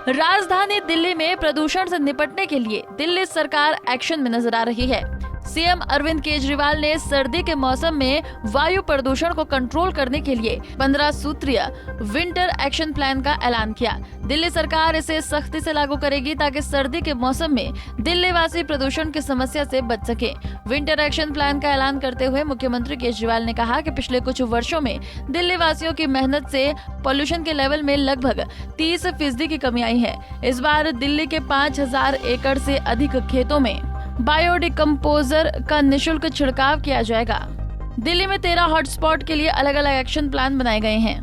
राजधानी दिल्ली में प्रदूषण से निपटने के लिए दिल्ली सरकार एक्शन में नजर आ रही है। सीएम अरविंद केजरीवाल ने सर्दी के मौसम में वायु प्रदूषण को कंट्रोल करने के लिए 15 सूत्रीय विंटर एक्शन प्लान का ऐलान किया। दिल्ली सरकार इसे सख्ती से लागू करेगी ताकि सर्दी के मौसम में दिल्ली वासी प्रदूषण की समस्या से बच सके। विंटर एक्शन प्लान का ऐलान करते हुए मुख्यमंत्री केजरीवाल ने कहा कि पिछले कुछ वर्षों में दिल्ली वासियों की मेहनत से पॉल्यूशन के लेवल में लगभग 30% की कमी आई है। इस बार दिल्ली के 5000 एकड़ से अधिक खेतों में बायोडिकम्पोजर का निशुल्क छिड़काव किया जाएगा। दिल्ली में 13 हॉटस्पॉट के लिए अलग अलग एक्शन प्लान बनाए गए हैं।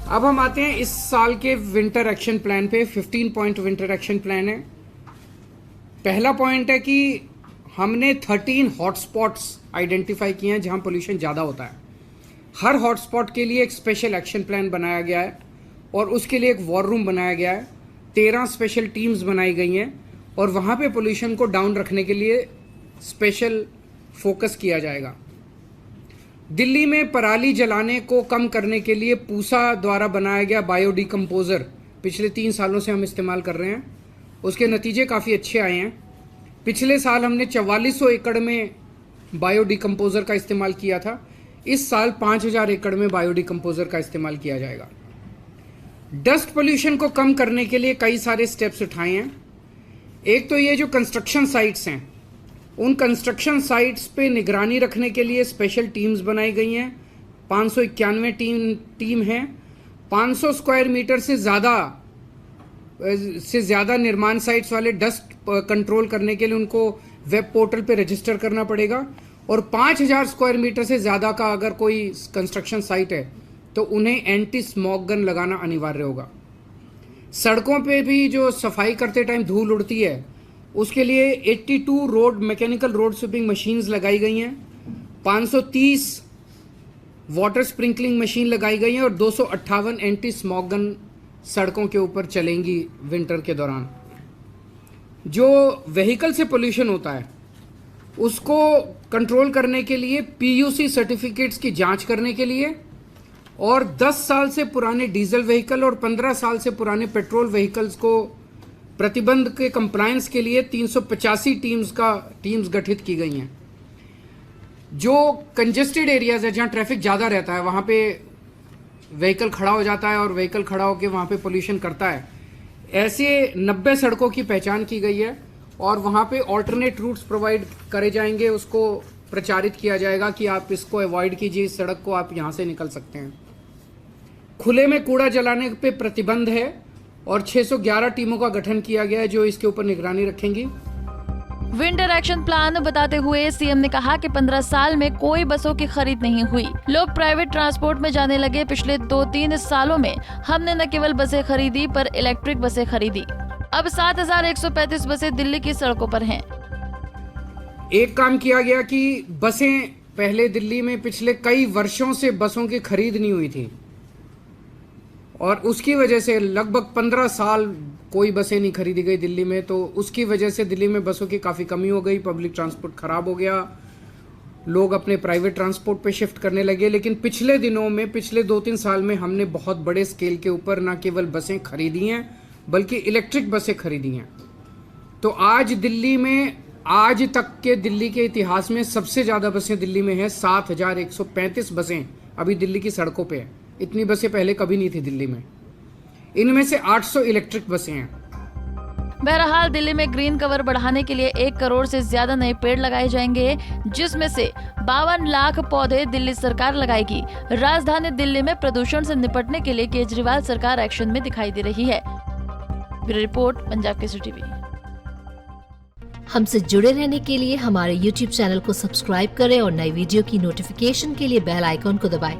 अब हम आते हैं इस साल के विंटर एक्शन प्लान पे। 15 पॉइंट विंटर एक्शन प्लान है। पहला पॉइंट है कि हमने 13 हॉटस्पॉट्स आइडेंटिफाई किए हैं जहां पोल्यूशन ज़्यादा होता है। हर हॉटस्पॉट के लिए एक स्पेशल एक्शन प्लान बनाया गया है और उसके लिए एक वॉर रूम बनाया गया है। 13 स्पेशल टीम्स बनाई गई हैं और वहाँ पे पोल्यूशन को डाउन रखने के लिए स्पेशल फोकस किया जाएगा। दिल्ली में पराली जलाने को कम करने के लिए पूसा द्वारा बनाया गया बायोडिकम्पोजर पिछले 3 सालों से हम इस्तेमाल कर रहे हैं। उसके नतीजे काफ़ी अच्छे आए हैं। पिछले साल हमने 4400 एकड़ में बायोडिकम्पोजर का इस्तेमाल किया था। इस साल 5000 एकड़ में बायोडिकम्पोजर का इस्तेमाल किया जाएगा। डस्ट पोल्यूशन को कम करने के लिए कई सारे स्टेप्स उठाए हैं। एक तो ये जो कंस्ट्रक्शन साइट्स हैं, उन कंस्ट्रक्शन साइट्स पे निगरानी रखने के लिए स्पेशल टीम्स बनाई गई हैं। 591 टीम हैं। 500 स्क्वायर मीटर से ज़्यादा निर्माण साइट्स वाले डस्ट कंट्रोल करने के लिए उनको वेब पोर्टल पे रजिस्टर करना पड़ेगा और 5000 स्क्वायर मीटर से ज़्यादा का अगर कोई कंस्ट्रक्शन साइट है तो उन्हें एंटी स्मॉग गन लगाना अनिवार्य होगा। सड़कों पे भी जो सफाई करते टाइम धूल उड़ती है उसके लिए 82 road mechanical road sweeping machines लगाई गई हैं। 530 वाटर स्प्रिंकलिंग मशीन लगाई गई हैं और 258 एंटी स्मॉग गन सड़कों के ऊपर चलेंगी विंटर के दौरान। जो व्हीकल से पोल्यूशन होता है उसको कंट्रोल करने के लिए PUC सर्टिफिकेट्स की जांच करने के लिए और 10 साल से पुराने डीजल व्हीकल और 15 साल से पुराने पेट्रोल व्हीकल्स को प्रतिबंध के कंप्लायंस के लिए 385 टीम्स गठित की गई हैं। जो कंजेस्टेड एरियाज है जहां ट्रैफिक ज़्यादा रहता है वहां पे व्हीकल खड़ा हो जाता है और व्हीकल खड़ा होकर वहां पे पोल्यूशन करता है, ऐसे 90 सड़कों की पहचान की गई है और वहां पे ऑल्टरनेट रूट्स प्रोवाइड करे जाएंगे। उसको प्रचारित किया जाएगा कि आप इसको अवॉइड कीजिए, इस सड़क को आप यहाँ से निकल सकते हैं। खुले में कूड़ा जलाने पे प्रतिबंध है और 611 टीमों का गठन किया गया है जो इसके ऊपर निगरानी रखेंगी। विंटर एक्शन प्लान बताते हुए सीएम ने कहा कि 15 साल में कोई बसों की खरीद नहीं हुई। लोग प्राइवेट ट्रांसपोर्ट में जाने लगे। पिछले 2-3 सालों में हमने न केवल बसें खरीदी पर इलेक्ट्रिक बसें खरीदी। अब 7135 बसें दिल्ली की सड़कों पर हैं। एक काम किया गया कि बसें पहले दिल्ली में पिछले कई वर्षों से बसों की खरीद नहीं हुई थी और उसकी वजह से लगभग 15 साल कोई बसें नहीं खरीदी गई दिल्ली में। तो उसकी वजह से दिल्ली में बसों की काफ़ी कमी हो गई। पब्लिक ट्रांसपोर्ट खराब हो गया। लोग अपने प्राइवेट ट्रांसपोर्ट पे शिफ्ट करने लगे। लेकिन पिछले दिनों में, पिछले 2-3 साल में हमने बहुत बड़े स्केल के ऊपर न केवल बसें खरीदी हैं बल्कि इलेक्ट्रिक बसें खरीदी हैं। तो आज दिल्ली में, आज तक के दिल्ली के इतिहास में सबसे ज़्यादा बसें दिल्ली में हैं। 7135 बसें अभी दिल्ली की सड़कों पे हैं। इतनी बसें पहले कभी नहीं थी दिल्ली में। इनमें से 800 इलेक्ट्रिक बसें हैं। बहरहाल दिल्ली में ग्रीन कवर बढ़ाने के लिए 1 करोड़ से ज्यादा नए पेड़ लगाए जाएंगे, जिसमें से 52 लाख पौधे दिल्ली सरकार लगाएगी। राजधानी दिल्ली में प्रदूषण से निपटने के लिए केजरीवाल सरकार एक्शन में दिखाई दे रही है। Bureau report, Punjab Kesari TV. हमसे जुड़े रहने के लिए हमारे YouTube चैनल को सब्सक्राइब करें और नई वीडियो की नोटिफिकेशन के लिए बेल आइकॉन को दबाएं।